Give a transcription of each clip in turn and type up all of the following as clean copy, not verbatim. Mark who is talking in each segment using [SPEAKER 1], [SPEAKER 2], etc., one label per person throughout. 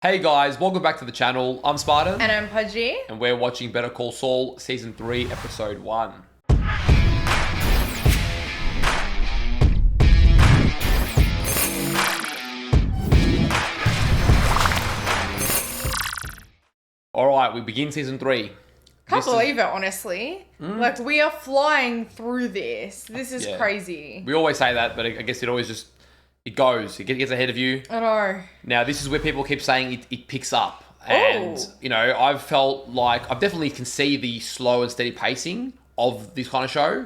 [SPEAKER 1] Hey guys, welcome back to the channel. I'm Spartan.
[SPEAKER 2] And I'm Pudgey.
[SPEAKER 1] And we're watching Better Call Saul Season 3, Episode 1. Alright, we begin Season 3.
[SPEAKER 2] Can't believe it, honestly. Like, we are flying through this. This is crazy.
[SPEAKER 1] We always say that, but I guess it always just... It goes. It gets ahead of you.
[SPEAKER 2] I know.
[SPEAKER 1] Now, this is where people keep saying it picks up. And, you know, I've felt like... I've definitely can see the slow and steady pacing of this kind of show.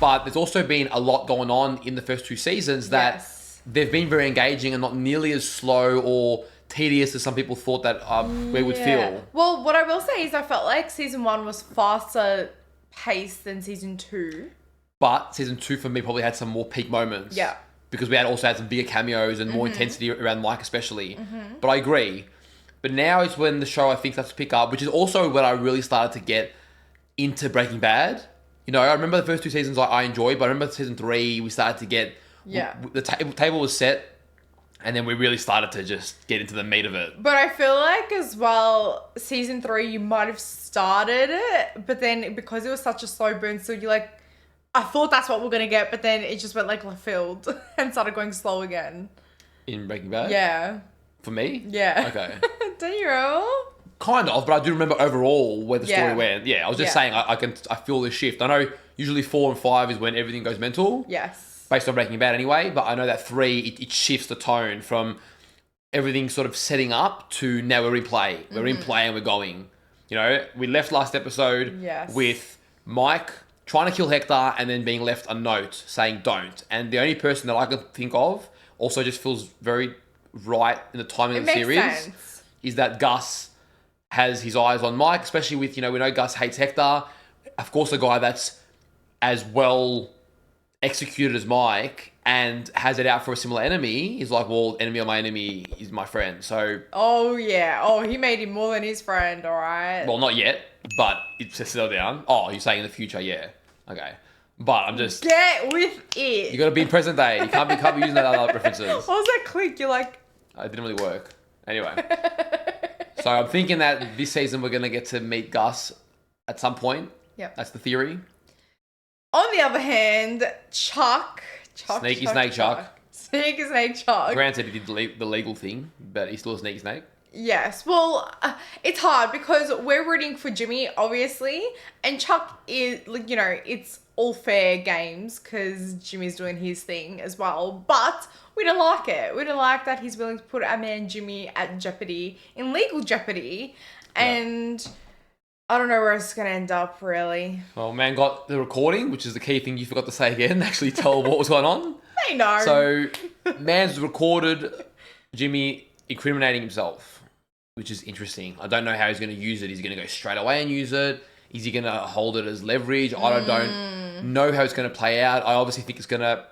[SPEAKER 1] But there's also been a lot going on in the first two seasons that they've been very engaging and not nearly as slow or tedious as some people thought that we would feel.
[SPEAKER 2] Well, what I will say is I felt like season 1 was faster paced than season 2.
[SPEAKER 1] But season 2 for me probably had some more peak moments.
[SPEAKER 2] Yeah.
[SPEAKER 1] Because we also had some bigger cameos and more intensity around Mike especially. But I agree. But now is when the show I think starts to pick up, which is also when I really started to get into Breaking Bad. You know, I remember the first two seasons I enjoyed, but I remember season 3 we started to get... The table was set, and then we really started to just get into the meat of it.
[SPEAKER 2] But I feel like as well, season 3 you might have started it, but then because it was such a slow burn, so you're like... I thought that's what we're going to get, but then it just went like left field and started going slow again.
[SPEAKER 1] In Breaking Bad?
[SPEAKER 2] Yeah.
[SPEAKER 1] For me?
[SPEAKER 2] Yeah.
[SPEAKER 1] Okay.
[SPEAKER 2] Don't you remember?
[SPEAKER 1] Kind of, but I do remember overall where the story went. Yeah, I was just saying I feel this shift. I know usually 4 and 5 is when everything goes mental.
[SPEAKER 2] Yes.
[SPEAKER 1] Based on Breaking Bad anyway, but I know that 3, it shifts the tone from everything sort of setting up to now we're in play. We're in play and we're going. You know, we left last episode with Mike trying to kill Hector and then being left a note saying don't. And the only person that I could think of also just feels very right in the timing of the series is that Gus has his eyes on Mike, especially with, you know, we know Gus hates Hector. Of course, a guy that's as well executed as Mike and has it out for a similar enemy is like, well, enemy of my enemy is my friend. So...
[SPEAKER 2] Oh, yeah. Oh, he made him more than his friend, all right?
[SPEAKER 1] Well, not yet, but it's to settle down. Oh, you're saying in the future, yeah. Okay. But I'm just...
[SPEAKER 2] Get with it.
[SPEAKER 1] You got to be in present day. You can't be using that other references.
[SPEAKER 2] What was that click? You're like...
[SPEAKER 1] It didn't really work. Anyway. So I'm thinking that this season we're going to get to meet Gus at some point.
[SPEAKER 2] Yep.
[SPEAKER 1] That's the theory.
[SPEAKER 2] On the other hand, Chuck.
[SPEAKER 1] Sneaky Snake Chuck.
[SPEAKER 2] Sneaky Snake Chuck.
[SPEAKER 1] Granted, he did the legal thing, but he's still a sneaky snake.
[SPEAKER 2] Yes. Well, it's hard because we're rooting for Jimmy, obviously. And Chuck is, you know, it's all fair games because Jimmy's doing his thing as well. But we don't like it. We don't like that he's willing to put our man Jimmy at jeopardy, in legal jeopardy. And... I don't know where it's going to end up, really.
[SPEAKER 1] Well, man got the recording, which is the key thing you forgot to say again. Actually tell what was going on.
[SPEAKER 2] I know.
[SPEAKER 1] So, man's recorded Jimmy incriminating himself, which is interesting. I don't know how he's going to use it. Is he going to go straight away and use it? Is he going to hold it as leverage? I don't know how it's going to play out. I obviously think it's going to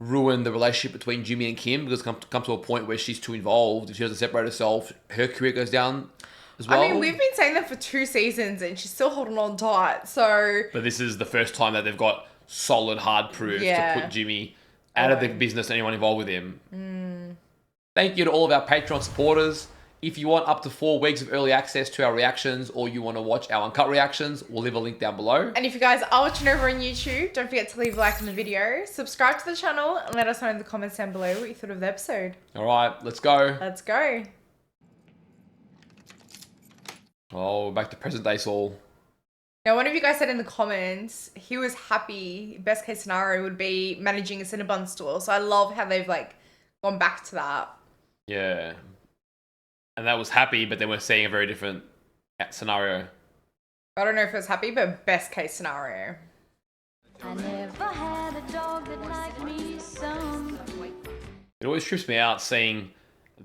[SPEAKER 1] ruin the relationship between Jimmy and Kim because it comes to a point where she's too involved. If she doesn't separate herself, her career goes down as well.
[SPEAKER 2] I mean, we've been saying that for 2 seasons and she's still holding on tight, so...
[SPEAKER 1] But this is the first time that they've got solid, hard proof to put Jimmy out of the business and anyone involved with him. Thank you to all of our Patreon supporters. If you want up to 4 weeks of early access to our reactions or you want to watch our uncut reactions, we'll leave a link down below.
[SPEAKER 2] And if you guys are watching over on YouTube, don't forget to leave a like on the video, subscribe to the channel, and let us know in the comments down below what you thought of the episode.
[SPEAKER 1] All right, let's go.
[SPEAKER 2] Let's go.
[SPEAKER 1] Oh, back to present day Saul.
[SPEAKER 2] Now, one of you guys said in the comments, he was happy, best case scenario would be managing a Cinnabon store. So I love how they've like gone back to that.
[SPEAKER 1] Yeah. And that was happy, but then we're seeing a very different scenario.
[SPEAKER 2] I don't know if it was happy, but best case scenario.
[SPEAKER 3] I never had a dog that liked me some.
[SPEAKER 1] It always trips me out seeing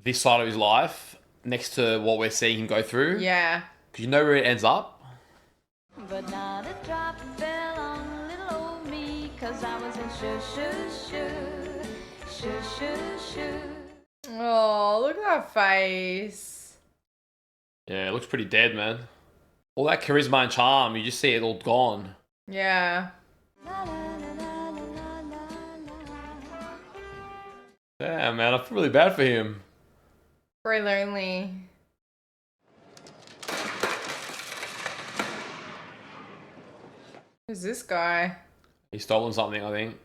[SPEAKER 1] this side of his life next to what we're seeing him go through.
[SPEAKER 2] Yeah.
[SPEAKER 1] Because you know where it ends up.
[SPEAKER 3] But not a drop fell on little old me, 'cause I was in shoo.
[SPEAKER 2] Oh, look at that face.
[SPEAKER 1] Yeah, it looks pretty dead, man. All that charisma and charm, you just see it all gone.
[SPEAKER 2] Yeah.
[SPEAKER 1] Damn, man, I feel really bad for him.
[SPEAKER 2] Very lonely. Who's this guy?
[SPEAKER 1] He's stolen something, I think.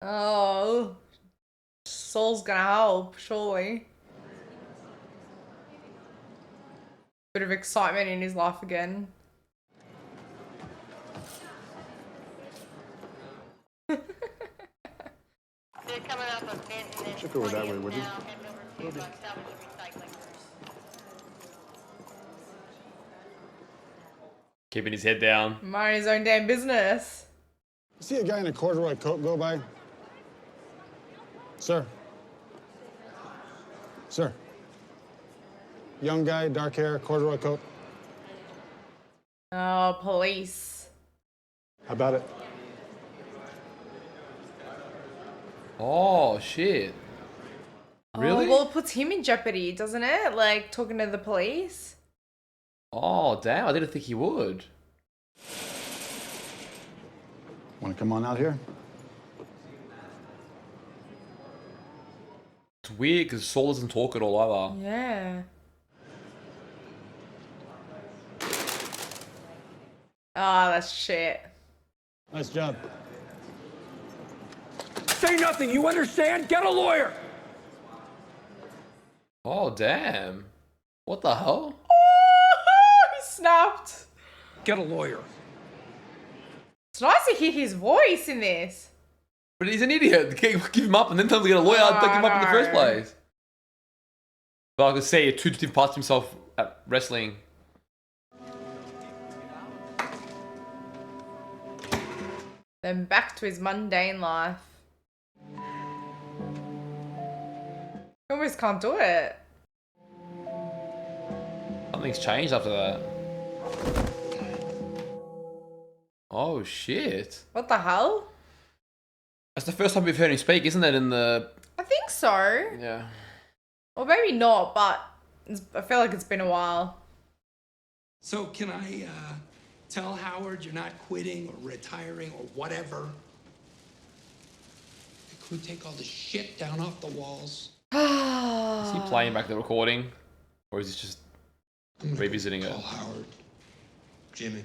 [SPEAKER 2] Oh, Saul's gonna help, surely. Bit of excitement in his life again.
[SPEAKER 4] Check over that way, would you?
[SPEAKER 1] Keeping his head down.
[SPEAKER 2] Mind his own damn business.
[SPEAKER 4] See a guy in a corduroy coat go by? Sir. Sir. Young guy, dark hair, corduroy coat.
[SPEAKER 2] Oh, police.
[SPEAKER 4] How about it?
[SPEAKER 1] Oh, shit. Really?
[SPEAKER 2] Oh, well, it puts him in jeopardy, doesn't it? Like, talking to the police.
[SPEAKER 1] Oh, damn. I didn't think he would.
[SPEAKER 4] Want to come on out here?
[SPEAKER 1] It's weird because Saul doesn't talk at all either.
[SPEAKER 2] Yeah. Oh, that's shit.
[SPEAKER 4] Nice job.
[SPEAKER 5] Say nothing, you understand? Get a lawyer!
[SPEAKER 1] Oh, damn. What the hell?
[SPEAKER 2] Oh, he snapped.
[SPEAKER 5] Get a lawyer.
[SPEAKER 2] It's nice to hear his voice in this.
[SPEAKER 1] But he's an idiot. Give him up and then tell him to get a lawyer. Don't give him up in the first place. But I could see it too parts himself at wrestling.
[SPEAKER 2] Then back to his mundane life. He almost can't do it.
[SPEAKER 1] Something's changed after that. Oh, shit.
[SPEAKER 2] What the hell?
[SPEAKER 1] That's the first time we've heard him speak, isn't it, in the...
[SPEAKER 2] I think so.
[SPEAKER 1] Yeah.
[SPEAKER 2] Or maybe not, but I feel like it's been a while.
[SPEAKER 6] So can I tell Howard you're not quitting or retiring or whatever? Can we take all the shit down off the walls?
[SPEAKER 1] Is he playing back the recording? Or is he just
[SPEAKER 6] I'm gonna
[SPEAKER 1] revisiting it?
[SPEAKER 6] call Howard.
[SPEAKER 7] Jimmy,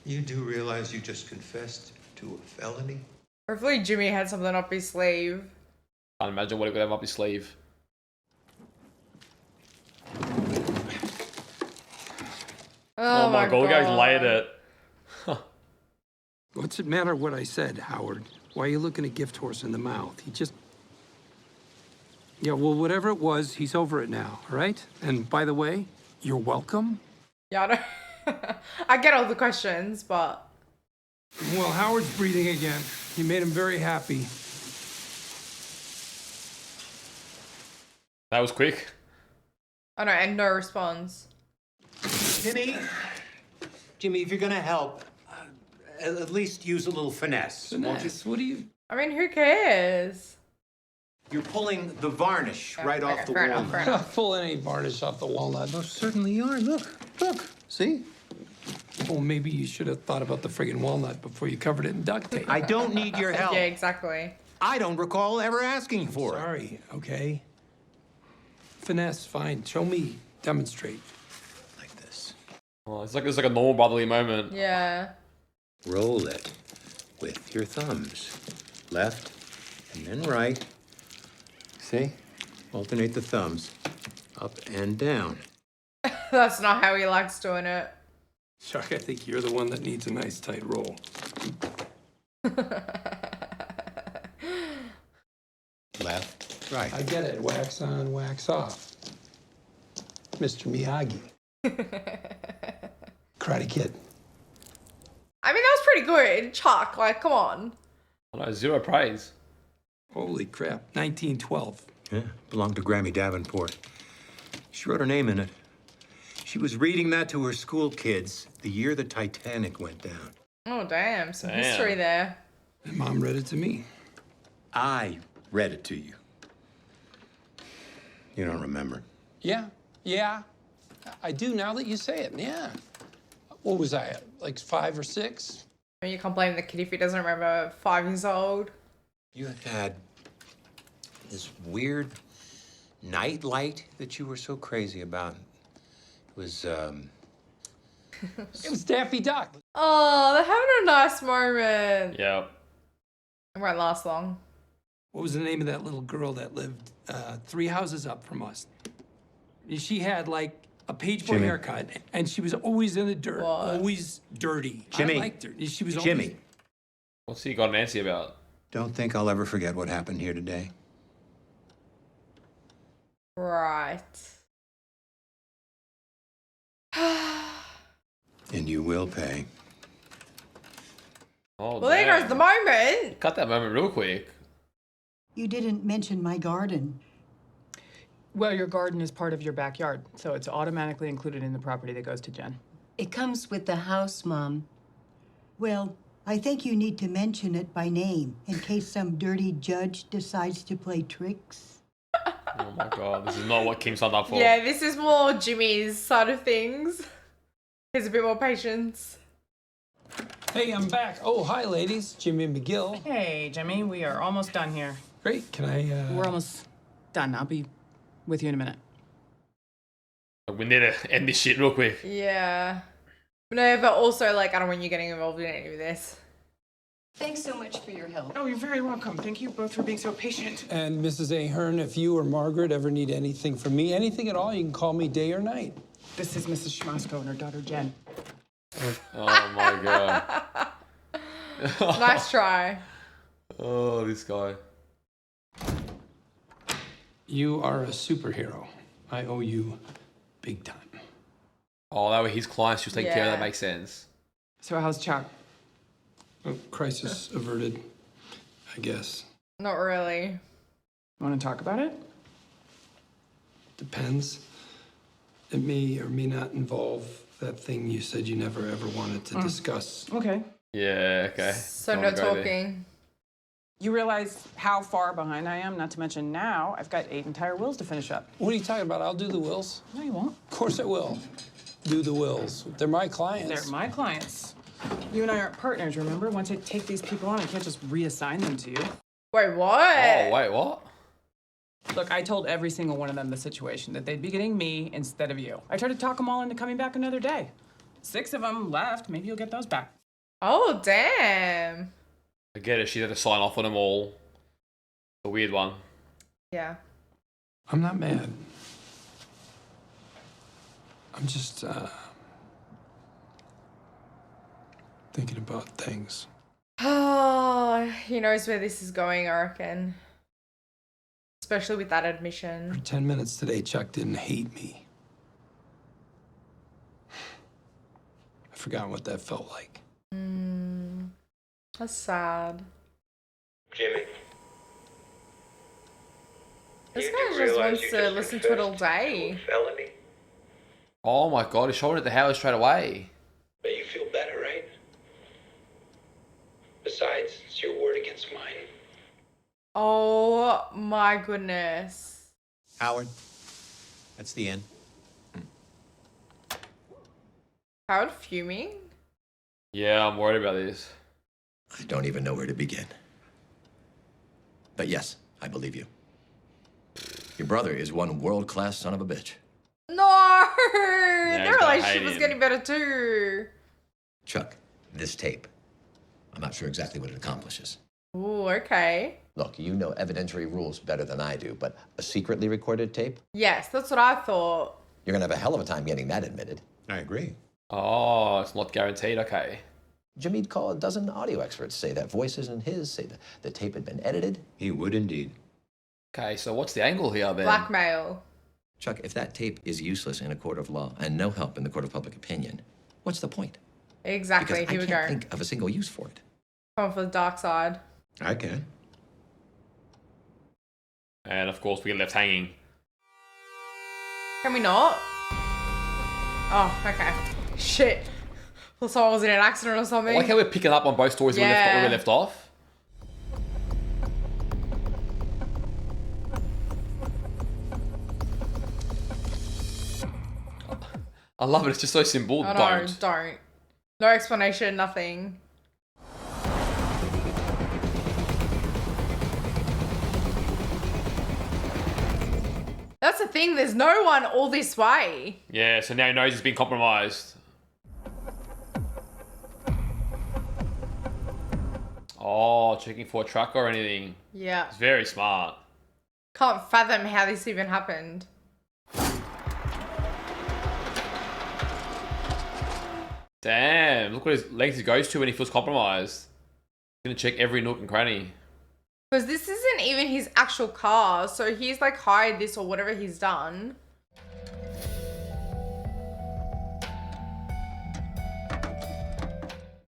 [SPEAKER 7] you do realize you just confessed to a felony?
[SPEAKER 2] Hopefully Jimmy had something up his sleeve.
[SPEAKER 1] Can't imagine what he could have up his sleeve.
[SPEAKER 2] Oh my god,
[SPEAKER 1] look how he's laid it.
[SPEAKER 5] What's it matter what I said, Howard? Why are you looking a gift horse in the mouth? He just... Yeah, well, whatever it was, he's over it now, all right? And by the way, you're welcome.
[SPEAKER 2] Yeah, I don't... I get all the questions, but...
[SPEAKER 5] Well, Howard's breathing again. You made him very happy.
[SPEAKER 1] That was quick.
[SPEAKER 2] I know, and no response.
[SPEAKER 7] Jimmy, if you're gonna help, at least use a little finesse, won't you?
[SPEAKER 5] Finesse, what do you...
[SPEAKER 2] I mean, who cares?
[SPEAKER 7] You're pulling the varnish right off the
[SPEAKER 2] fair
[SPEAKER 7] wall.
[SPEAKER 2] enough, fair
[SPEAKER 5] I'm
[SPEAKER 2] enough.
[SPEAKER 5] not pulling any varnish off the walnut.
[SPEAKER 7] Most certainly are. Look, see?
[SPEAKER 5] Well, maybe you should have thought about the friggin' walnut before you covered it in duct tape.
[SPEAKER 7] I don't need your help.
[SPEAKER 2] Yeah, exactly.
[SPEAKER 7] I don't recall ever asking for it.
[SPEAKER 5] Sorry, okay? Finesse, fine. Show me. Demonstrate.
[SPEAKER 7] Like this.
[SPEAKER 1] Oh, it's like a normal brotherly moment.
[SPEAKER 2] Yeah.
[SPEAKER 7] Roll it with your thumbs. Left and then right. See? Alternate the thumbs. Up and down.
[SPEAKER 2] That's not how he likes doing it.
[SPEAKER 5] Chuck, I think you're the one that needs a nice tight roll.
[SPEAKER 7] Left, right.
[SPEAKER 5] I get it. Wax on, wax off. Mr. Miyagi. Karate Kid.
[SPEAKER 2] I mean, that was pretty good. Chuck, like, come on.
[SPEAKER 1] I know, zero praise.
[SPEAKER 5] Holy crap. 1912.
[SPEAKER 7] Yeah, belonged to Grammy Davenport. She wrote her name in it. She was reading that to her school kids the year the Titanic went down.
[SPEAKER 2] Oh, damn. Some
[SPEAKER 1] Damn.
[SPEAKER 2] history there.
[SPEAKER 5] And Mom read it to me.
[SPEAKER 7] I read it to you. You don't remember?
[SPEAKER 5] Yeah. I do now that you say it. Yeah. What was I, like 5 or 6?
[SPEAKER 2] I mean, you can't blame the kid if he doesn't remember 5 years old.
[SPEAKER 7] You had this weird night light that you were so crazy about. It was,
[SPEAKER 5] It was Daffy Duck.
[SPEAKER 2] Oh, they're having a nice moment.
[SPEAKER 1] Yeah.
[SPEAKER 2] It won't last long.
[SPEAKER 5] What was the name of that little girl that lived 3 houses up from us? She had like a page boy
[SPEAKER 7] Jimmy.
[SPEAKER 5] haircut, and she was always in the dirt,
[SPEAKER 2] What?
[SPEAKER 5] always dirty.
[SPEAKER 7] Jimmy.
[SPEAKER 5] I liked her. She was
[SPEAKER 7] Jimmy,
[SPEAKER 5] always...
[SPEAKER 1] What's he got Nancy about?
[SPEAKER 7] don't think I'll ever forget what happened here today.
[SPEAKER 2] Right.
[SPEAKER 7] And you will pay.
[SPEAKER 1] Oh,
[SPEAKER 2] Well, there goes the moment.
[SPEAKER 1] Cut that moment real quick.
[SPEAKER 8] You didn't mention my garden.
[SPEAKER 9] Well, your garden is part of your backyard, so it's automatically included in the property that goes to Jen.
[SPEAKER 10] It comes with the house, Mom.
[SPEAKER 8] Well, I think you need to mention it by name in case some dirty judge decides to play tricks.
[SPEAKER 1] Oh my god, this is not what Kim signed up for.
[SPEAKER 2] Yeah, this is more Jimmy's side of things. He's a bit more patience.
[SPEAKER 5] Hey, I'm back. Oh, hi, ladies. Jimmy McGill.
[SPEAKER 9] Hey, Jimmy, we are almost done here.
[SPEAKER 5] Great. Can I,
[SPEAKER 9] We're almost done. I'll be with you in a minute.
[SPEAKER 1] We need to end this shit real quick.
[SPEAKER 2] Yeah. No, but also, like, I don't want you getting involved in any of this.
[SPEAKER 10] Thanks so much for your help.
[SPEAKER 9] Oh, you're very welcome. Thank you both for being so patient.
[SPEAKER 5] And Mrs. Ahern, if you or Margaret ever need anything from me, anything at all, you can call me day or night.
[SPEAKER 9] This is Mrs. Schmasko and her daughter, Jen.
[SPEAKER 1] Oh my god.
[SPEAKER 2] Nice try.
[SPEAKER 1] Oh, this guy.
[SPEAKER 5] You are a superhero. I owe you big time.
[SPEAKER 1] Oh, that were his clients. She was taking care of
[SPEAKER 2] Yeah.
[SPEAKER 1] that. Makes sense.
[SPEAKER 9] So how's Chuck?
[SPEAKER 5] Oh, crisis averted, I guess.
[SPEAKER 2] Not really.
[SPEAKER 9] Want to talk about it?
[SPEAKER 5] Depends. It may or may not involve that thing you said you never ever wanted to discuss.
[SPEAKER 9] Okay.
[SPEAKER 1] Yeah, okay.
[SPEAKER 2] So
[SPEAKER 1] Don't
[SPEAKER 2] no
[SPEAKER 1] wanna go there.
[SPEAKER 2] talking.
[SPEAKER 9] You realize how far behind I am? Not to mention now, I've got 8 entire wills to finish up.
[SPEAKER 5] What are you talking about? I'll do the wills.
[SPEAKER 9] No, you won't.
[SPEAKER 5] Of course I will. Do the wills. They're my clients.
[SPEAKER 9] They're my clients. You and I aren't partners, remember? Once I take these people on, I can't just reassign them to you.
[SPEAKER 2] Wait, what?
[SPEAKER 1] Oh, wait, what?
[SPEAKER 9] Look, I told every single one of them the situation, that they'd be getting me instead of you. I tried to talk them all into coming back another day. 6 of them left. Maybe you'll get those back.
[SPEAKER 2] Oh, damn.
[SPEAKER 1] I get it. She had to sign off on them all. A weird one.
[SPEAKER 2] Yeah.
[SPEAKER 5] I'm not mad. I'm just, thinking about things.
[SPEAKER 2] Oh, he knows where this is going, I reckon. Especially with that
[SPEAKER 5] For
[SPEAKER 2] admission.
[SPEAKER 5] 10 minutes today, Chuck didn't hate me. I forgot what that felt like.
[SPEAKER 2] That's sad.
[SPEAKER 7] Jimmy.
[SPEAKER 2] This guy just wants to listen to it all day.
[SPEAKER 7] Felony.
[SPEAKER 1] Oh my god, he's showing it to Howard straight away.
[SPEAKER 6] But you feel better, right? Besides, it's your word against mine.
[SPEAKER 2] Oh my goodness.
[SPEAKER 7] Howard, that's the end.
[SPEAKER 2] Howard fuming?
[SPEAKER 1] Yeah, I'm worried about this.
[SPEAKER 11] I don't even know where to begin. But yes, I believe you. Your brother is one world-class son of a bitch.
[SPEAKER 2] No!
[SPEAKER 1] he's
[SPEAKER 2] Their
[SPEAKER 1] gonna
[SPEAKER 2] relationship
[SPEAKER 1] hate
[SPEAKER 2] was
[SPEAKER 1] him.
[SPEAKER 2] getting better too.
[SPEAKER 11] Chuck, this tape, I'm not sure exactly what it accomplishes.
[SPEAKER 2] Ooh, okay.
[SPEAKER 11] Look, you know evidentiary rules better than I do, but a secretly recorded tape?
[SPEAKER 2] Yes, that's what I thought.
[SPEAKER 11] You're gonna have a hell of a time getting that admitted.
[SPEAKER 7] I agree.
[SPEAKER 1] Oh, it's not guaranteed. Okay.
[SPEAKER 11] Jimmy'd call a dozen audio experts, say that voice isn't his, say that the tape had been edited.
[SPEAKER 7] He would indeed.
[SPEAKER 1] Okay, so what's the angle here then?
[SPEAKER 2] Blackmail.
[SPEAKER 11] Chuck, if that tape is useless in a court of law and no help in the court of public opinion, what's the point?
[SPEAKER 2] Exactly,
[SPEAKER 11] Because
[SPEAKER 2] here
[SPEAKER 11] I
[SPEAKER 2] we
[SPEAKER 11] can't
[SPEAKER 2] go.
[SPEAKER 11] think of a single use for it.
[SPEAKER 2] Come for the dark side.
[SPEAKER 7] I can.
[SPEAKER 1] And of course, we get left hanging.
[SPEAKER 2] Can we not? Oh, okay. Shit. Thought someone was in an accident or
[SPEAKER 1] I
[SPEAKER 2] something.
[SPEAKER 1] like how we're picking up on both stories where we left off. I love it. It's just so simple.
[SPEAKER 2] Oh, no, don't. No explanation, nothing. thing. There's no one all this way.
[SPEAKER 1] Yeah, so now he knows he's been compromised. Oh, checking for a truck or anything.
[SPEAKER 2] Yeah.
[SPEAKER 1] It's very smart.
[SPEAKER 2] Can't fathom how this even happened.
[SPEAKER 1] Damn, look what his legs he goes to when he feels compromised. He's gonna check every nook and cranny.
[SPEAKER 2] Because this isn't even his actual car, so he's like hired this or whatever he's done.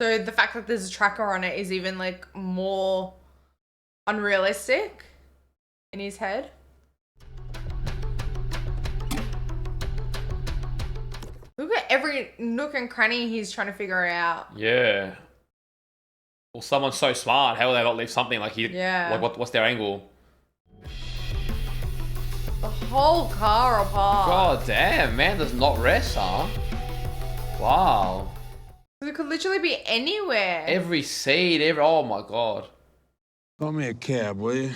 [SPEAKER 2] So the fact that there's a tracker on it is even like more unrealistic in his head. Look at every nook and cranny he's trying to figure out.
[SPEAKER 1] Yeah. Well, someone's so smart. How will they not leave something like he?
[SPEAKER 2] Yeah.
[SPEAKER 1] Like what's their angle?
[SPEAKER 2] The whole car apart.
[SPEAKER 1] God damn, man does not rest, huh? Wow.
[SPEAKER 2] It could literally be anywhere.
[SPEAKER 1] Every seat, oh my god.
[SPEAKER 4] Call me a cab, will you?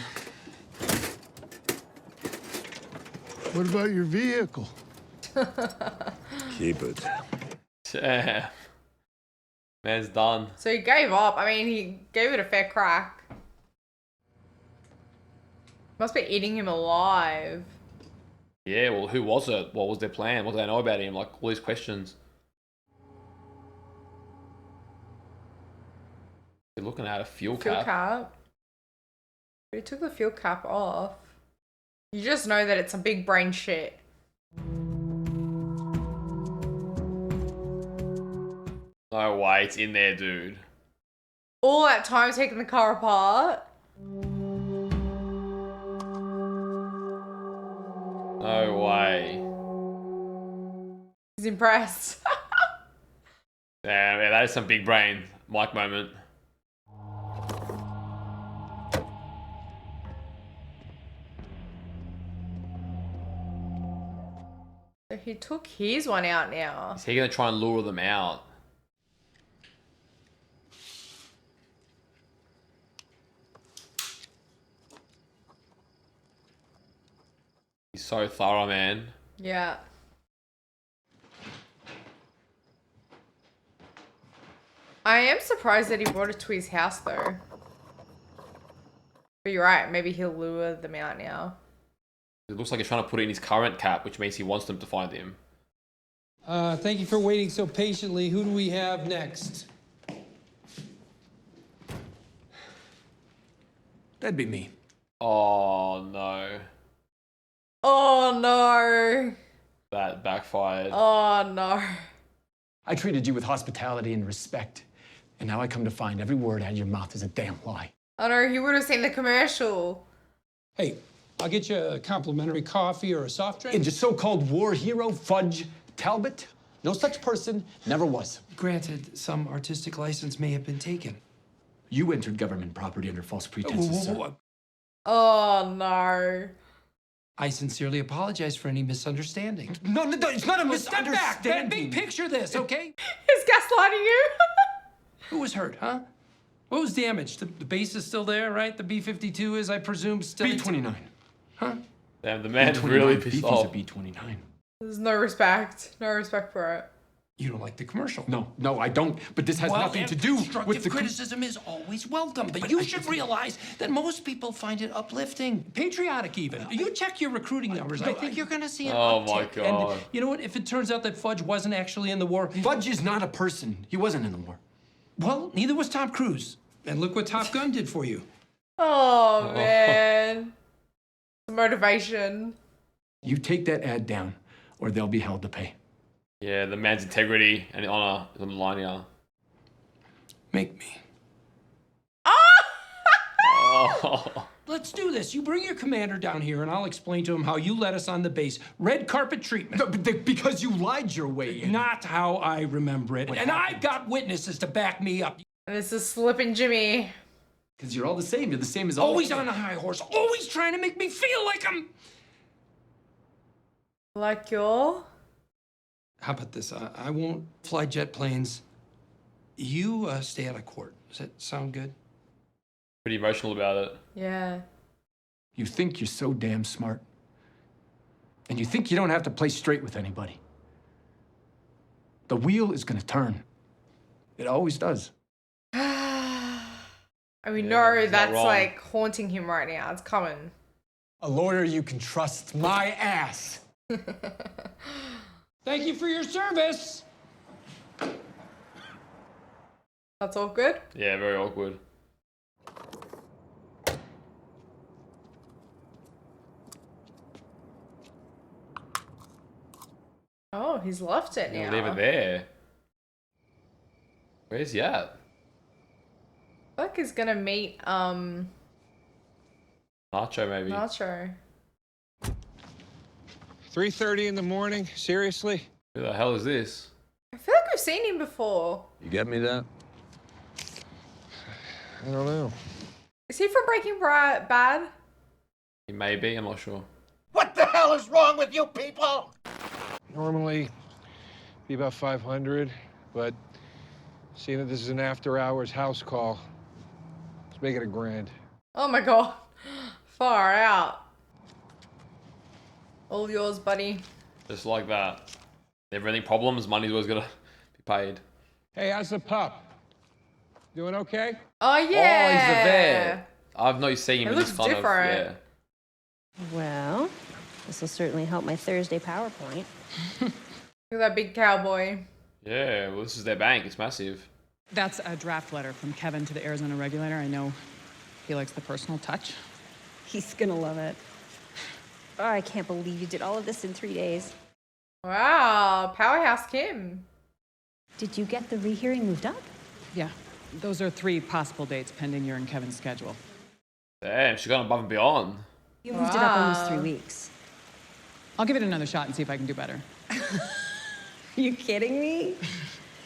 [SPEAKER 4] What about your vehicle? Keep it.
[SPEAKER 1] Damn. Man's done.
[SPEAKER 2] So he gave up. I mean, he gave it a fair crack. Must be eating him alive.
[SPEAKER 1] Yeah, well, who was it? What was their plan? What do they know about him? Like, all these questions. They're looking at a fuel cap.
[SPEAKER 2] But he took the fuel cap off. You just know that it's some big brain shit.
[SPEAKER 1] No way, it's in there, dude.
[SPEAKER 2] All that time taking the car apart.
[SPEAKER 1] No way.
[SPEAKER 2] He's impressed.
[SPEAKER 1] Damn, yeah, that is some big brain Mike moment.
[SPEAKER 2] So he took his one out now.
[SPEAKER 1] Is he gonna try and lure them out? He's so thorough, man.
[SPEAKER 2] Yeah. I am surprised that he brought it to his house though. But you're right, maybe he'll lure them out now.
[SPEAKER 1] It looks like he's trying to put it in his current cap, which means he wants them to find him.
[SPEAKER 5] Thank you for waiting so patiently. Who do we have next?
[SPEAKER 6] That'd be me.
[SPEAKER 1] Oh no.
[SPEAKER 2] Oh no.
[SPEAKER 1] That backfired.
[SPEAKER 2] Oh no.
[SPEAKER 12] I treated you with hospitality and respect, and now I come to find every word out of your mouth is a damn lie.
[SPEAKER 2] Oh no, he would have seen the commercial.
[SPEAKER 5] Hey, I'll get you a complimentary coffee or a soft drink.
[SPEAKER 12] And your so-called war hero, Fudge Talbot? No such person, never was.
[SPEAKER 5] Granted, some artistic license may have been taken.
[SPEAKER 12] You entered government property under false pretenses, sir.
[SPEAKER 2] Oh no.
[SPEAKER 5] I sincerely apologize for any misunderstanding.
[SPEAKER 12] No, it's not a
[SPEAKER 5] Step back, then. Big picture this, okay?
[SPEAKER 2] He's gaslighting you.
[SPEAKER 5] Who was hurt, huh? What was damaged? The base is still there, right? The B-52 is, I presume, still...
[SPEAKER 12] B-29.
[SPEAKER 5] Huh?
[SPEAKER 1] Damn, the man's really pissed off.
[SPEAKER 12] a B-29.
[SPEAKER 2] There's no respect. No respect for it.
[SPEAKER 5] You don't like the commercial?
[SPEAKER 12] No, I don't. But this has nothing to do with the...
[SPEAKER 5] Constructive criticism is always welcome, but you should realize that most people find it uplifting, patriotic even. You check your recruiting numbers. I think you're going to see an
[SPEAKER 1] Oh
[SPEAKER 5] uptick.
[SPEAKER 1] my God.
[SPEAKER 5] And you know what? If it turns out that Fudge wasn't actually in the war...
[SPEAKER 12] Fudge is not a person. He wasn't in the war.
[SPEAKER 5] Well, neither was Tom Cruise. And look what Top Gun did for you.
[SPEAKER 2] Oh man. The motivation.
[SPEAKER 12] You take that ad down, or they'll be held to pay.
[SPEAKER 1] Yeah, the man's integrity and honor is on the line here.
[SPEAKER 5] Make me.
[SPEAKER 1] Oh.
[SPEAKER 5] Let's do this. You bring your commander down here, and I'll explain to him how you let us on the base. Red carpet treatment.
[SPEAKER 12] No, because you lied your way in.
[SPEAKER 5] Not how I remember it. And I've got witnesses to back me up.
[SPEAKER 2] And this is slipping Jimmy.
[SPEAKER 12] Because you're all the same. You're the same as all.
[SPEAKER 5] Always on a high horse. Always trying to make me feel like I'm...
[SPEAKER 2] Like you're?
[SPEAKER 5] How about this? I won't fly jet planes. You stay out of court. Does that sound good?
[SPEAKER 1] Pretty emotional about it.
[SPEAKER 2] Yeah.
[SPEAKER 12] You think you're so damn smart. And you think you don't have to play straight with anybody. The wheel is gonna turn. It always does.
[SPEAKER 2] And we know that's like haunting him right now. It's coming.
[SPEAKER 12] A lawyer you can trust my ass. Thank you for your service.
[SPEAKER 2] That's all good?
[SPEAKER 1] Yeah, very awkward.
[SPEAKER 2] Oh, he's left it now.
[SPEAKER 1] Leave it there. Where's he at?
[SPEAKER 2] I feel like he's gonna meet
[SPEAKER 1] Nacho, maybe.
[SPEAKER 2] Nacho.
[SPEAKER 4] 3:30 in the morning? Seriously?
[SPEAKER 1] Who the hell is this?
[SPEAKER 2] I feel like we've seen him before.
[SPEAKER 7] You get me that?
[SPEAKER 4] I don't know.
[SPEAKER 2] Is he from Breaking Bad?
[SPEAKER 1] He may be, I'm not sure.
[SPEAKER 13] What the hell is wrong with you people?
[SPEAKER 4] Normally, be about 500, but seeing that this is an after-hours house call, let's make it $1,000.
[SPEAKER 2] Oh my god. Far out. All yours, buddy.
[SPEAKER 1] Just like that. Never any problems, money's always gonna be paid.
[SPEAKER 4] Hey, how's the pup? Doing okay?
[SPEAKER 2] Oh yeah.
[SPEAKER 1] Oh, he's the vet. I've not seen him
[SPEAKER 2] It
[SPEAKER 1] in this
[SPEAKER 2] looks
[SPEAKER 1] kind
[SPEAKER 2] different.
[SPEAKER 1] of
[SPEAKER 14] Well, this will certainly help my Thursday PowerPoint.
[SPEAKER 2] Look at that big cowboy.
[SPEAKER 1] Yeah, well, this is their bank. It's massive.
[SPEAKER 9] That's a draft letter from Kevin to the Arizona regulator. I know he likes the personal touch.
[SPEAKER 14] He's gonna love it. Oh, I can't believe you did all of this in 3 days.
[SPEAKER 2] Wow, powerhouse Kim.
[SPEAKER 14] Did you get the rehearing moved up?
[SPEAKER 9] Yeah, those are 3 possible dates pending your and Kevin's schedule.
[SPEAKER 1] Damn, she's gone above and beyond.
[SPEAKER 14] You moved it up almost 3 weeks.
[SPEAKER 9] I'll give it another shot and see if I can do better.
[SPEAKER 14] Are you kidding me?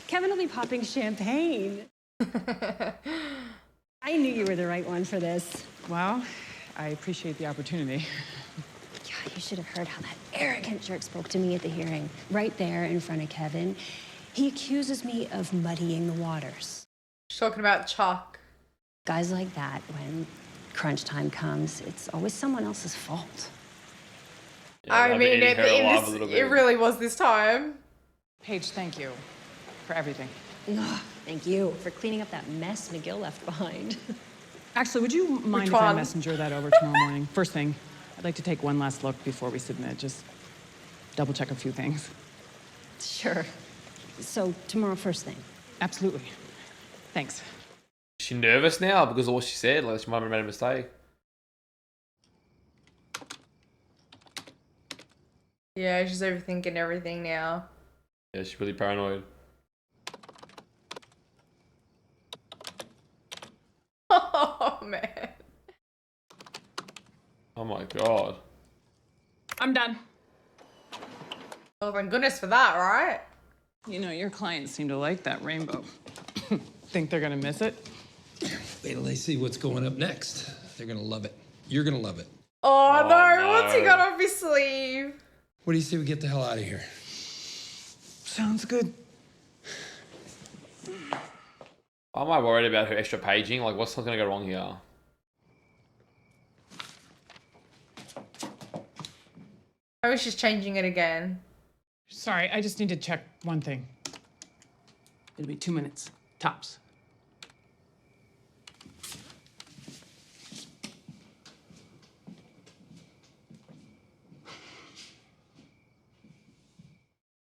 [SPEAKER 14] Kevin will be popping champagne. I knew you were the right one for this.
[SPEAKER 9] Well, I appreciate the opportunity.
[SPEAKER 14] God, you should have heard how that arrogant jerk spoke to me at the hearing. Right there in front of Kevin. He accuses me of muddying the waters.
[SPEAKER 2] She's talking about Chuck.
[SPEAKER 14] Guys like that, when crunch time comes, it's always someone else's fault.
[SPEAKER 1] Yeah,
[SPEAKER 2] I mean, it really was this time.
[SPEAKER 9] Paige, thank you for everything.
[SPEAKER 14] Oh, thank you for cleaning up that mess McGill left behind.
[SPEAKER 9] Actually, would you mind if I messenger that over tomorrow morning? First thing, I'd like to take one last look before we submit. Just double check a few things.
[SPEAKER 14] Sure. So tomorrow first thing?
[SPEAKER 9] Absolutely. Thanks.
[SPEAKER 1] Is she nervous now because of what she said? Like she might have made a mistake.
[SPEAKER 2] Yeah, she's overthinking everything now.
[SPEAKER 1] Yeah, she's really paranoid.
[SPEAKER 2] Oh, man.
[SPEAKER 1] Oh my god.
[SPEAKER 9] I'm done.
[SPEAKER 2] Oh, thank goodness for that, right?
[SPEAKER 9] You know, your clients seem to like that rainbow. Think they're gonna miss it?
[SPEAKER 6] Wait till they see what's going up next. They're gonna love it. You're gonna love it.
[SPEAKER 2] Oh,
[SPEAKER 1] Oh,
[SPEAKER 2] no, what's he
[SPEAKER 1] no.
[SPEAKER 2] got up his sleeve?
[SPEAKER 6] What do you say we get the hell out of here?
[SPEAKER 9] Sounds good.
[SPEAKER 1] Why am I worried about her extra paging? Like, what's going to go wrong here?
[SPEAKER 2] I wish she's changing it again.
[SPEAKER 9] Sorry, I just need to check one thing. It'll be 2 minutes, tops.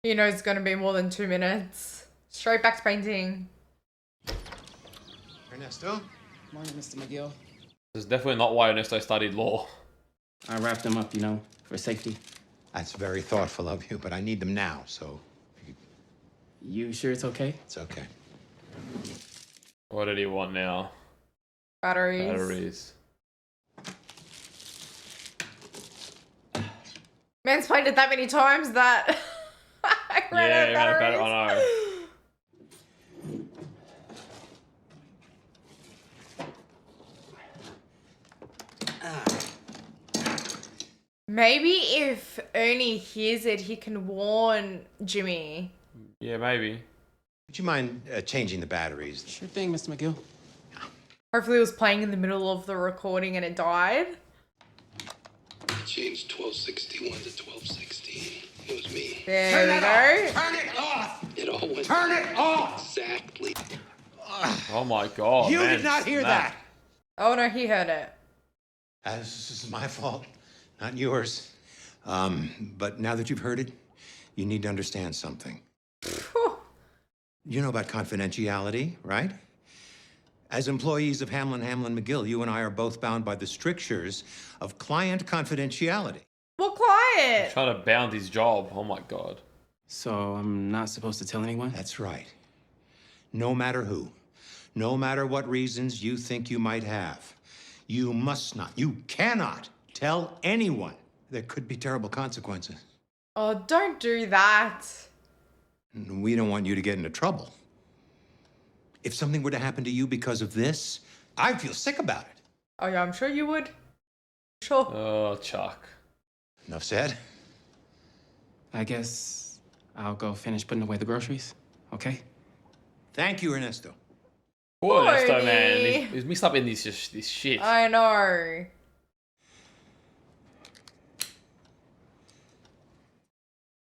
[SPEAKER 2] You know it's going to be more than 2 minutes. Straight back to painting.
[SPEAKER 15] Ernesto?
[SPEAKER 16] Morning, Mr. McGill.
[SPEAKER 1] This is definitely not why Ernesto studied law.
[SPEAKER 16] I wrapped them up, you know, for safety.
[SPEAKER 7] That's very thoughtful of you, but I need them now, so...
[SPEAKER 16] You sure it's okay?
[SPEAKER 7] It's okay.
[SPEAKER 1] What did he want now?
[SPEAKER 2] Batteries.
[SPEAKER 1] Batteries.
[SPEAKER 2] Man's played it that many times that I ran out of batteries.
[SPEAKER 1] I know.
[SPEAKER 2] Maybe if Ernie hears it, he can warn Jimmy.
[SPEAKER 1] Yeah, maybe.
[SPEAKER 7] Would you mind changing the batteries?
[SPEAKER 16] Sure thing, Mr. McGill.
[SPEAKER 2] Hopefully it was playing in the middle of the recording and it died.
[SPEAKER 15] changed 1261 to 1216. It was me.
[SPEAKER 2] There we go.
[SPEAKER 15] Turn it off! It all went
[SPEAKER 13] Turn it off!
[SPEAKER 15] exactly.
[SPEAKER 1] Oh my god.
[SPEAKER 13] You
[SPEAKER 1] man,
[SPEAKER 13] did not hear
[SPEAKER 1] snap.
[SPEAKER 13] that.
[SPEAKER 2] Oh no, he heard it.
[SPEAKER 7] This is my fault, not yours. But now that you've heard it, you need to understand something. You know about confidentiality, right? As employees of Hamlin McGill, you and I are both bound by the strictures of client confidentiality.
[SPEAKER 2] What client?
[SPEAKER 1] Trying to bound his job. Oh my god.
[SPEAKER 16] So I'm not supposed to tell anyone?
[SPEAKER 7] That's right. No matter who, no matter what reasons you think you might have, you must not, you cannot tell anyone. There could be terrible consequences.
[SPEAKER 2] Oh, don't do that.
[SPEAKER 7] We don't want you to get into trouble. If something were to happen to you because of this, I'd feel sick about it.
[SPEAKER 2] Oh yeah, I'm sure you would. Sure.
[SPEAKER 1] Oh, Chuck.
[SPEAKER 7] Enough said.
[SPEAKER 16] I guess I'll go finish putting away the groceries, okay?
[SPEAKER 7] Thank you, Ernesto.
[SPEAKER 1] Poor Ernesto,
[SPEAKER 2] Poor
[SPEAKER 1] man.
[SPEAKER 2] me.
[SPEAKER 1] He's mixed up in this shit.
[SPEAKER 2] I know.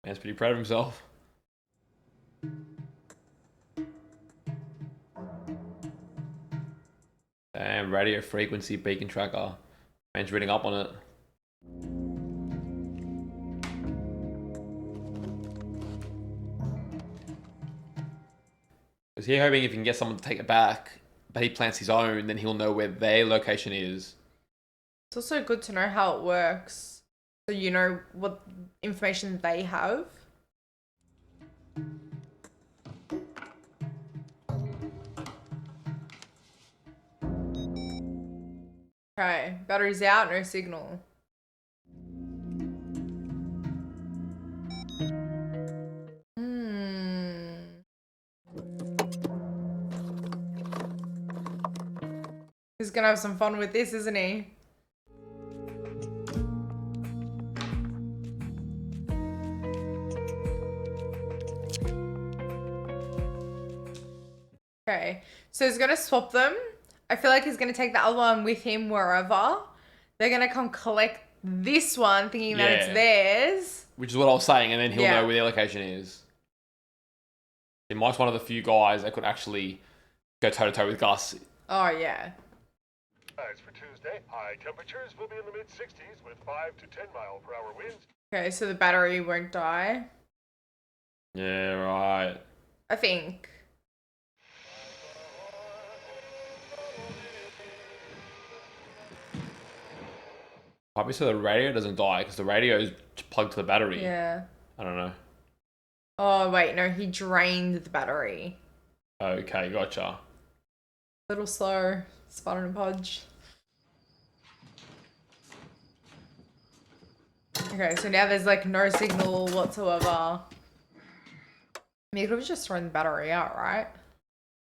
[SPEAKER 1] Man's pretty proud of himself. Damn, radio frequency beacon tracker. Man's reading up on it. Is he hoping if he can get someone to take it back, but he plants his own, then he'll know where their location is?
[SPEAKER 2] It's also good to know how it works, so you know what information they have. Okay, battery's out, no signal. He's gonna have some fun with this, isn't he? Okay, so he's gonna swap them. I feel like he's gonna take the other one with him wherever. They're gonna come collect this one thinking that it's theirs.
[SPEAKER 1] Which is what I was saying, and then he'll
[SPEAKER 2] Yeah.
[SPEAKER 1] know where their location is. Mike's one of the few guys that could actually go toe-to-toe with Gus.
[SPEAKER 2] Oh, yeah.
[SPEAKER 17] As for Tuesday, high temperatures will be in the mid-60s with 5 to 10 mile per hour winds.
[SPEAKER 2] Okay, so the battery won't die.
[SPEAKER 1] Yeah, right.
[SPEAKER 2] I think.
[SPEAKER 1] Might be so the radio doesn't die, because the radio is plugged to the battery.
[SPEAKER 2] Yeah.
[SPEAKER 1] I don't know.
[SPEAKER 2] Oh, wait, no, he drained the battery.
[SPEAKER 1] Okay, gotcha.
[SPEAKER 2] A little slow, Spartan Pudgey. Okay, so now there's like no signal whatsoever. I mean, you could have just thrown the battery out, right?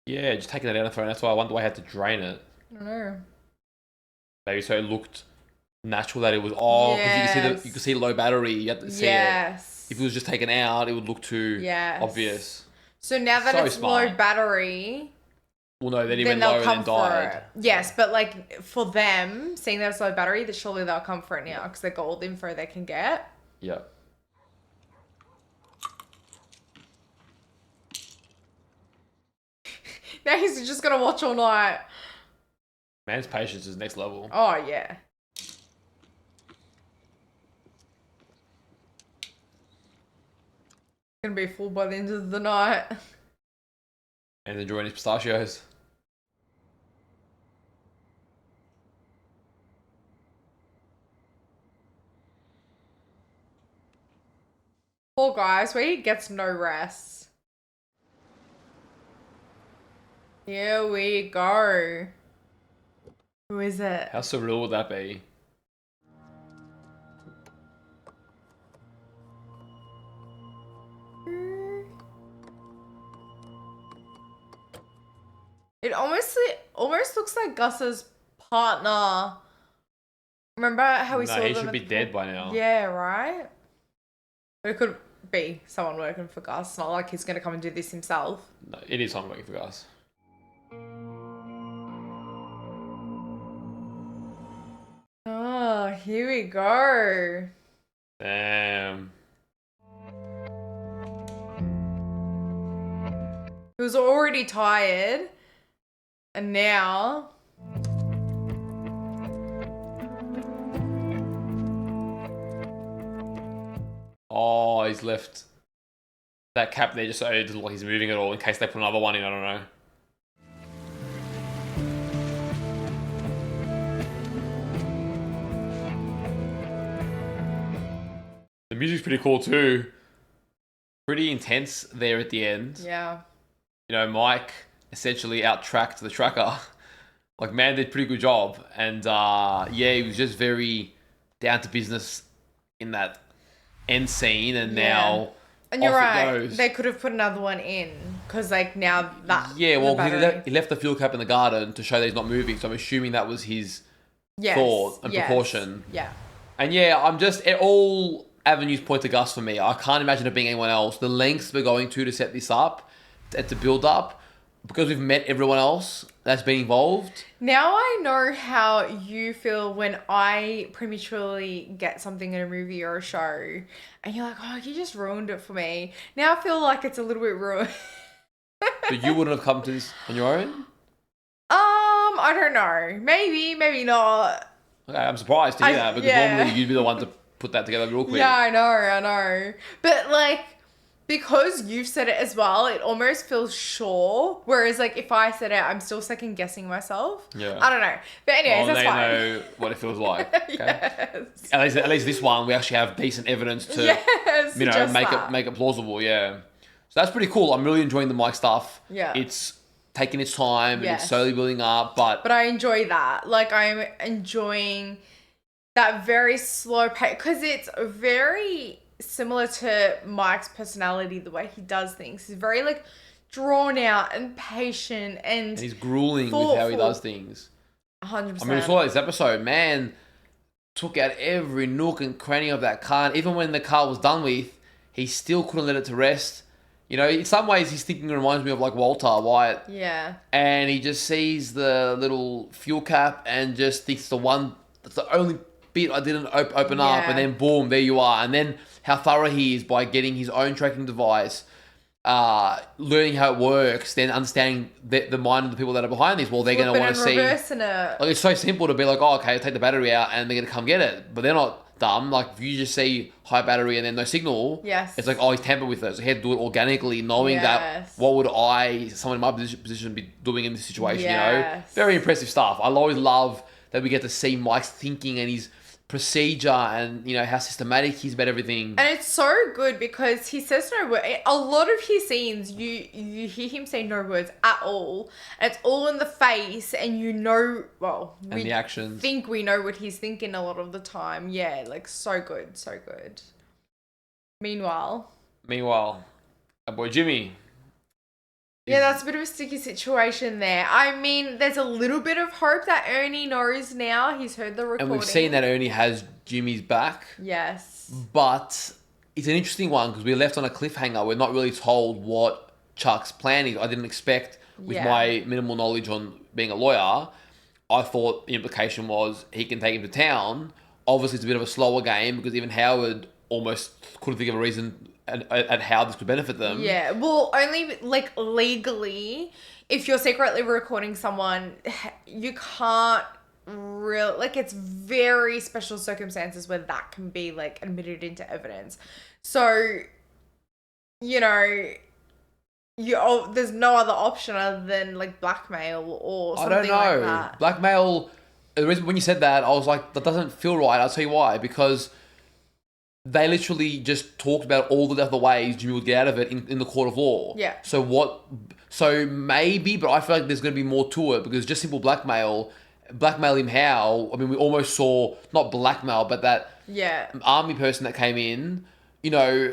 [SPEAKER 1] Yeah, just taking it out of the phone. That's why I wonder why I had to drain it.
[SPEAKER 2] I don't know.
[SPEAKER 1] Maybe so it looked natural that it was, because
[SPEAKER 2] Yes.
[SPEAKER 1] you could see low battery. You had to see it. If it was just taken out, it would look too obvious.
[SPEAKER 2] So now that
[SPEAKER 1] So
[SPEAKER 2] it's
[SPEAKER 1] smart.
[SPEAKER 2] low battery,
[SPEAKER 1] Well, no, then he
[SPEAKER 2] then
[SPEAKER 1] went
[SPEAKER 2] they'll
[SPEAKER 1] low and
[SPEAKER 2] come
[SPEAKER 1] then
[SPEAKER 2] for
[SPEAKER 1] died.
[SPEAKER 2] it. Yes, but like for them, seeing that it's low battery, that surely they'll come for it now because they're gold info they can get.
[SPEAKER 1] Yep.
[SPEAKER 2] Now he's just gonna watch all night.
[SPEAKER 1] Man's patience is next level.
[SPEAKER 2] Oh yeah. Gonna be full by the end of the night.
[SPEAKER 1] And enjoying his pistachios.
[SPEAKER 2] Poor guys, where he gets no rest. Here we go. Who is it?
[SPEAKER 1] How surreal would that be?
[SPEAKER 2] It almost looks like Gus's partner. Remember how we
[SPEAKER 1] No,
[SPEAKER 2] saw
[SPEAKER 1] he
[SPEAKER 2] them
[SPEAKER 1] should
[SPEAKER 2] at
[SPEAKER 1] be
[SPEAKER 2] the-
[SPEAKER 1] dead by now.
[SPEAKER 2] Yeah, right? But it could be someone working for Gus. It's not like he's gonna come and do this himself.
[SPEAKER 1] No, it is someone working for us.
[SPEAKER 2] Oh, here we go.
[SPEAKER 1] Damn.
[SPEAKER 2] He was already tired. And now...
[SPEAKER 1] Oh, he's left that cap there just so it doesn't look like he's moving at all in case they put another one in. I don't know. The music's pretty cool too. Pretty intense there at the end.
[SPEAKER 2] Yeah.
[SPEAKER 1] You know, Mike essentially out-tracked the tracker. Like, man did a pretty good job. And yeah, he was just very down to business in that end scene. And now
[SPEAKER 2] and you're
[SPEAKER 1] off
[SPEAKER 2] right.
[SPEAKER 1] it goes.
[SPEAKER 2] They could have put another one in. Because, like, now that...
[SPEAKER 1] Yeah, well,
[SPEAKER 2] the
[SPEAKER 1] he left the fuel cap in the garden to show that he's not moving. So I'm assuming that was his
[SPEAKER 2] Yes,
[SPEAKER 1] thought and
[SPEAKER 2] yes,
[SPEAKER 1] precaution.
[SPEAKER 2] Yeah.
[SPEAKER 1] And yeah, I'm just... All avenues point to Gus for me. I can't imagine it being anyone else. The lengths we're going to set this up and to build up, because we've met everyone else that's been involved.
[SPEAKER 2] Now I know how you feel when I prematurely get something in a movie or a show and you're like, oh, you just ruined it for me. Now I feel like it's a little bit ruined.
[SPEAKER 1] But you wouldn't have come to this on your own?
[SPEAKER 2] I don't know. Maybe not.
[SPEAKER 1] Okay, I'm surprised to hear that, because normally you'd be the one to put that together real quick.
[SPEAKER 2] Yeah, I know. But like, because you've said it as well, it almost feels sure. Whereas like if I said it, I'm still second guessing myself.
[SPEAKER 1] Yeah.
[SPEAKER 2] I don't know. But anyways, that's
[SPEAKER 1] they
[SPEAKER 2] fine.
[SPEAKER 1] know what it feels like. Okay?
[SPEAKER 2] Yes.
[SPEAKER 1] At least this one, we actually have decent evidence to,
[SPEAKER 2] Yes,
[SPEAKER 1] you know,
[SPEAKER 2] just
[SPEAKER 1] make
[SPEAKER 2] that.
[SPEAKER 1] it plausible. Yeah. So that's pretty cool. I'm really enjoying the Mike stuff.
[SPEAKER 2] Yeah.
[SPEAKER 1] It's taking its time and
[SPEAKER 2] Yes.
[SPEAKER 1] it's slowly building up, but
[SPEAKER 2] I enjoy that. Like I'm enjoying that very slow pace because it's very similar to Mike's personality, the way he does things. He's very like drawn out and patient and
[SPEAKER 1] he's grueling with how he does things.
[SPEAKER 2] 100%.
[SPEAKER 1] I mean, we saw this episode, man took out every nook and cranny of that car. And even when the car was done with, he still couldn't let it to rest. You know, in some ways, his thinking reminds me of like Walter White.
[SPEAKER 2] Yeah.
[SPEAKER 1] And he just sees the little fuel cap and just thinks that's the only bit I didn't open up. And then boom, there you are. And then how thorough he is by getting his own tracking device, learning how it works, then understanding the mind of the people that are behind this. Well, they're going to want to see.
[SPEAKER 2] Reversing it.
[SPEAKER 1] Like, it's so simple to be like, oh, okay, take the battery out and they're going to come get it. But they're not dumb. Like, if you just see high battery and then no signal,
[SPEAKER 2] Yes.
[SPEAKER 1] it's like, oh, he's tampered with it. So he had to do it organically, knowing that what would someone in my position, be doing in this situation, you know?
[SPEAKER 2] Yes.
[SPEAKER 1] Very impressive stuff. I always love that we get to see Mike's thinking and his procedure and, you know, how systematic he's about everything.
[SPEAKER 2] And it's so good because he says no word. A lot of his scenes, you hear him say no words at all. And it's all in the face and you know, well,
[SPEAKER 1] And the actions.
[SPEAKER 2] think we know what he's thinking a lot of the time. Yeah, like so good, so good. Meanwhile,
[SPEAKER 1] our boy Jimmy.
[SPEAKER 2] yeah, that's a bit of a sticky situation there. I mean, there's a little bit of hope that Ernie knows now. He's heard the recording.
[SPEAKER 1] And we've seen that Ernie has Jimmy's back.
[SPEAKER 2] Yes.
[SPEAKER 1] But it's an interesting one because we're left on a cliffhanger. We're not really told what Chuck's plan is. I didn't expect, with my minimal knowledge on being a lawyer, I thought the implication was he can take him to town. Obviously, it's a bit of a slower game because even Howard almost couldn't think of a reason at how this could benefit them.
[SPEAKER 2] Yeah, well, only like legally, if you're secretly recording someone, you can't really, like, it's very special circumstances where that can be like admitted into evidence. So, you know, there's no other option other than like blackmail or something
[SPEAKER 1] I don't know.
[SPEAKER 2] like that.
[SPEAKER 1] Blackmail, the reason when you said that, I was like, that doesn't feel right. I'll tell you why. Because they literally just talked about all the other ways Jimmy would get out of it in the court of law.
[SPEAKER 2] Yeah.
[SPEAKER 1] So maybe, but I feel like there's going to be more to it because just simple blackmail him how? I mean, we almost saw, not blackmail, but that army person that came in, you know,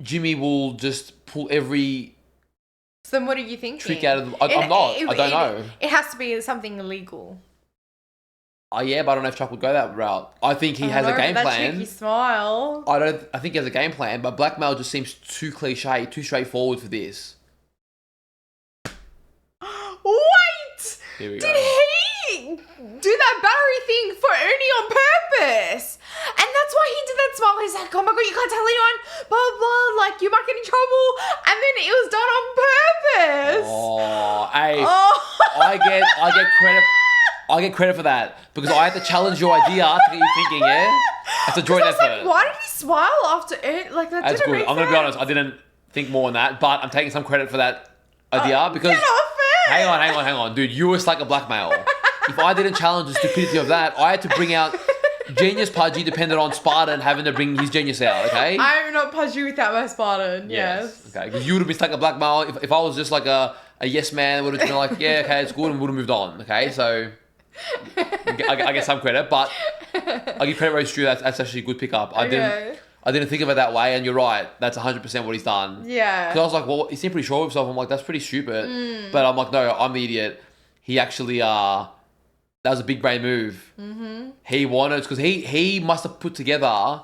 [SPEAKER 1] Jimmy will just pull every
[SPEAKER 2] So then what are you thinking?
[SPEAKER 1] trick out of the... I don't know.
[SPEAKER 2] It has to be something illegal.
[SPEAKER 1] Oh yeah, but I don't know if Chuck would go that route. I think he has a game
[SPEAKER 2] that
[SPEAKER 1] plan.
[SPEAKER 2] cheeky smile.
[SPEAKER 1] I think he has a game plan, but blackmail just seems too cliche, too straightforward for this.
[SPEAKER 2] Wait!
[SPEAKER 1] Here we go.
[SPEAKER 2] Did he do that battery thing for Ernie on purpose. And that's why he did that smile. He's like, oh my God, you can't tell anyone, blah, blah, like, you might get in trouble. And then it was done on purpose.
[SPEAKER 1] Oh, hey, I get credit for that because I had to challenge your idea to get you thinking, yeah? It's a joint effort.
[SPEAKER 2] Like, why did he smile after it? Like, that
[SPEAKER 1] That's
[SPEAKER 2] didn't
[SPEAKER 1] good.
[SPEAKER 2] make
[SPEAKER 1] I'm going to be
[SPEAKER 2] sense.
[SPEAKER 1] honest, I didn't think more on that, but I'm taking some credit for that idea because...
[SPEAKER 2] Get off it!
[SPEAKER 1] Hang on. Dude, you were like a blackmail. If I didn't challenge the stupidity of that, I had to bring out... Genius Pudgey depended on Spartan having to bring his genius out, okay?
[SPEAKER 2] I'm not Pudgey without my Spartan, yes.
[SPEAKER 1] Okay, because you would have been like a blackmail. If I was just like a yes man, would have been like, yeah, okay, it's good, and would have moved on, okay? So... I get some credit, but I give credit where it's true. That's actually a good pickup. I didn't think of it that way, and you're right. That's 100% what he's done.
[SPEAKER 2] Yeah.
[SPEAKER 1] Because I was like, well, he seemed pretty sure of himself. I'm like, that's pretty stupid. But I'm like, no, I'm the idiot. He actually, that was a big brain move.
[SPEAKER 2] Mm-hmm.
[SPEAKER 1] He wanted, because he must have put together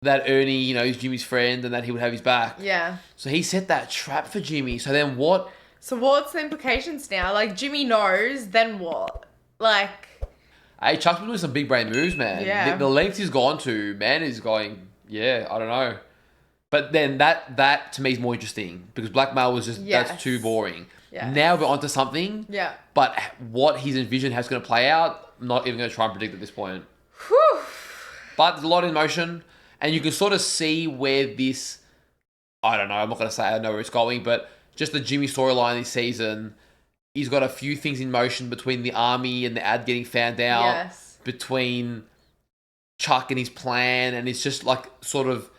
[SPEAKER 1] that Ernie, you know, is Jimmy's friend, and that he would have his back.
[SPEAKER 2] Yeah.
[SPEAKER 1] So he set that trap for Jimmy. So then what?
[SPEAKER 2] So what's the implications now? Like, Jimmy knows, then what? Like...
[SPEAKER 1] Hey, Chuck's been doing some big brain moves, man.
[SPEAKER 2] Yeah.
[SPEAKER 1] The lengths he's gone to, man, is going, yeah, I don't know. But then that to me is more interesting because blackmail was just, that's too boring.
[SPEAKER 2] Yeah.
[SPEAKER 1] Now we're onto something.
[SPEAKER 2] Yeah.
[SPEAKER 1] But what he's envisioned how it's going to play out, I'm not even going to try and predict at this point.
[SPEAKER 2] Whew.
[SPEAKER 1] But there's a lot in motion and you can sort of see where this, I don't know, I'm not going to say I know where it's going, but just the Jimmy storyline this season, he's got a few things in motion between the army and the ad getting found out.
[SPEAKER 2] Yes.
[SPEAKER 1] Between Chuck and his plan, and it's just like sort of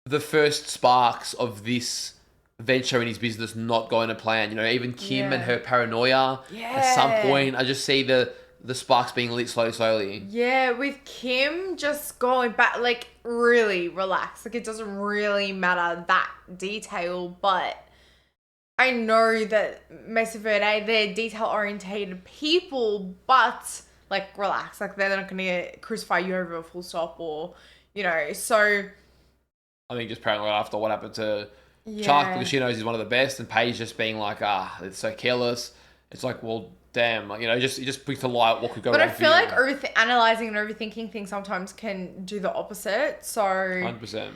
[SPEAKER 1] the first sparks of this venture in his business not going to plan. You know, even Kim and her paranoia. At some point, I just see the sparks being lit slowly.
[SPEAKER 2] Yeah, with Kim just going back, like, really relaxed. Like, it doesn't really matter that detail, but I know that Mesa Verde, they're detail-orientated people, but, like, relax. Like, they're not going to crucify you over a full stop or, you know, so...
[SPEAKER 1] I think just paranoid after what happened to Chuck, because she knows he's one of the best, and Paige just being like, it's so careless. It's like, well, damn, like, you know, it just brings to light what could go wrong.
[SPEAKER 2] But I feel like analysing and overthinking things sometimes can do the opposite, so...
[SPEAKER 1] 100%.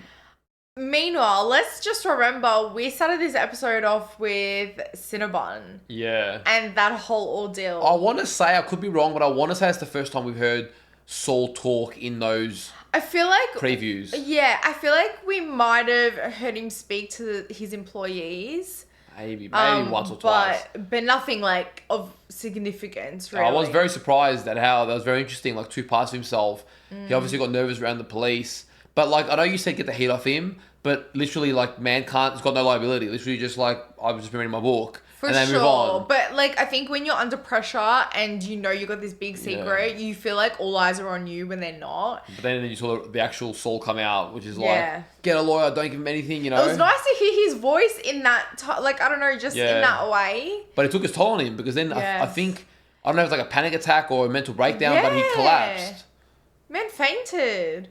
[SPEAKER 2] Meanwhile, let's just remember, we started this episode off with Cinnabon.
[SPEAKER 1] Yeah.
[SPEAKER 2] And that whole ordeal.
[SPEAKER 1] I want to say, I could be wrong, but I want to say it's the first time we've heard Saul talk in those
[SPEAKER 2] I feel like...
[SPEAKER 1] previews.
[SPEAKER 2] Yeah, I feel like we might have heard him speak to his employees.
[SPEAKER 1] Maybe once or twice.
[SPEAKER 2] But nothing, like, of significance, really.
[SPEAKER 1] I was very surprised at how, that was very interesting, like, two parts of himself. He obviously got nervous around the police. But, like, I know you said get the heat off him, but literally, like, man he's got no liability. Literally just, like, I've just been reading my book. And then move on.
[SPEAKER 2] But, like, I think when you're under pressure and you know you got this big secret, you feel like all eyes are on you when they're not.
[SPEAKER 1] But then you saw the actual Saul come out, which is like, get a lawyer, don't give him anything, you know?
[SPEAKER 2] It was nice to hear his voice in that, like, I don't know, just in that way.
[SPEAKER 1] But it took its toll on him because then I think, I don't know if it's like a panic attack or a mental breakdown, but he collapsed.
[SPEAKER 2] Man fainted.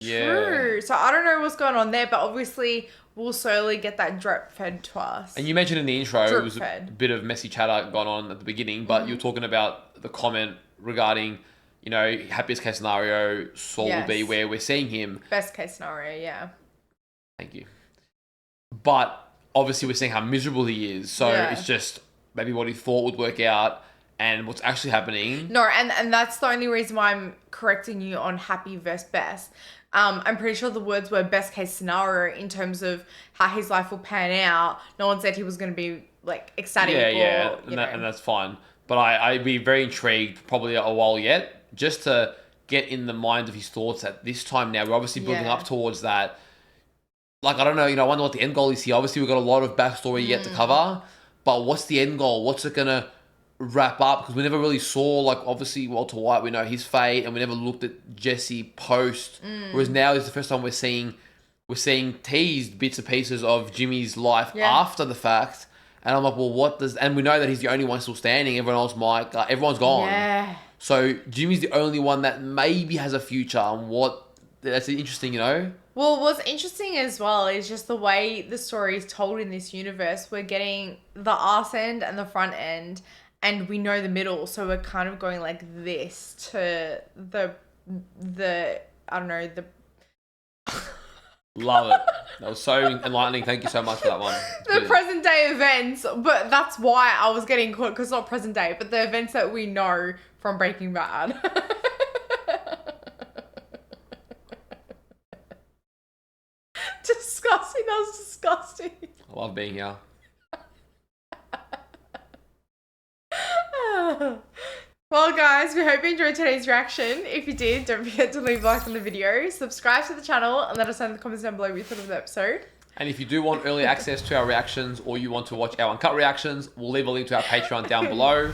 [SPEAKER 1] Yeah.
[SPEAKER 2] True. So I don't know what's going on there, but obviously we'll slowly get that drip fed to us.
[SPEAKER 1] And you mentioned in the intro, it was a bit of messy chatter going on at the beginning, but you were talking about the comment regarding, you know, happiest case scenario, Saul will be where we're seeing him.
[SPEAKER 2] Best case scenario, yeah.
[SPEAKER 1] Thank you. But obviously we're seeing how miserable he is, so it's just maybe what he thought would work out and what's actually happening.
[SPEAKER 2] No, and that's the only reason why I'm correcting you on happy versus best. I'm pretty sure the words were best case scenario in terms of how his life will pan out. No one said he was going to be, like, ecstatic
[SPEAKER 1] and that's fine. But I'd be very intrigued, probably a while yet, just to get in the mind of his thoughts at this time now. We're obviously building up towards that. Like, I don't know, you know, I wonder what the end goal is here. Obviously, we've got a lot of backstory yet to cover, but what's the end goal? What's it going to wrap up? Because we never really saw, like, obviously Walter White, we know his fate, and we never looked at Jesse post. Whereas now is the first time we're seeing teased bits and pieces of Jimmy's life after the fact. And I'm like, well, and we know that he's the only one still standing. Everyone else everyone's gone.
[SPEAKER 2] Yeah.
[SPEAKER 1] So Jimmy's the only one that maybe has a future. And that's interesting, you know?
[SPEAKER 2] Well, what's interesting as well is just the way the story is told in this universe. We're getting the arse end and the front end. and we know the middle, so we're kind of going like this to the I don't know, the
[SPEAKER 1] Love it. That was so enlightening. Thank you so much for that one.
[SPEAKER 2] the present day events, but that's why I was getting caught, because not present day, but the events that we know from Breaking Bad. Disgusting. That was disgusting.
[SPEAKER 1] I love being here.
[SPEAKER 2] Well, guys, we hope you enjoyed today's reaction. If you did, don't forget to leave a like on the video, subscribe to the channel, and let us know in the comments down below what you thought of the episode.
[SPEAKER 1] And if you do want early access to our reactions, or you want to watch our uncut reactions, we'll leave a link to our Patreon down below.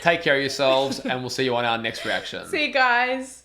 [SPEAKER 1] Take care of yourselves, and we'll see you on our next reaction.
[SPEAKER 2] See you guys.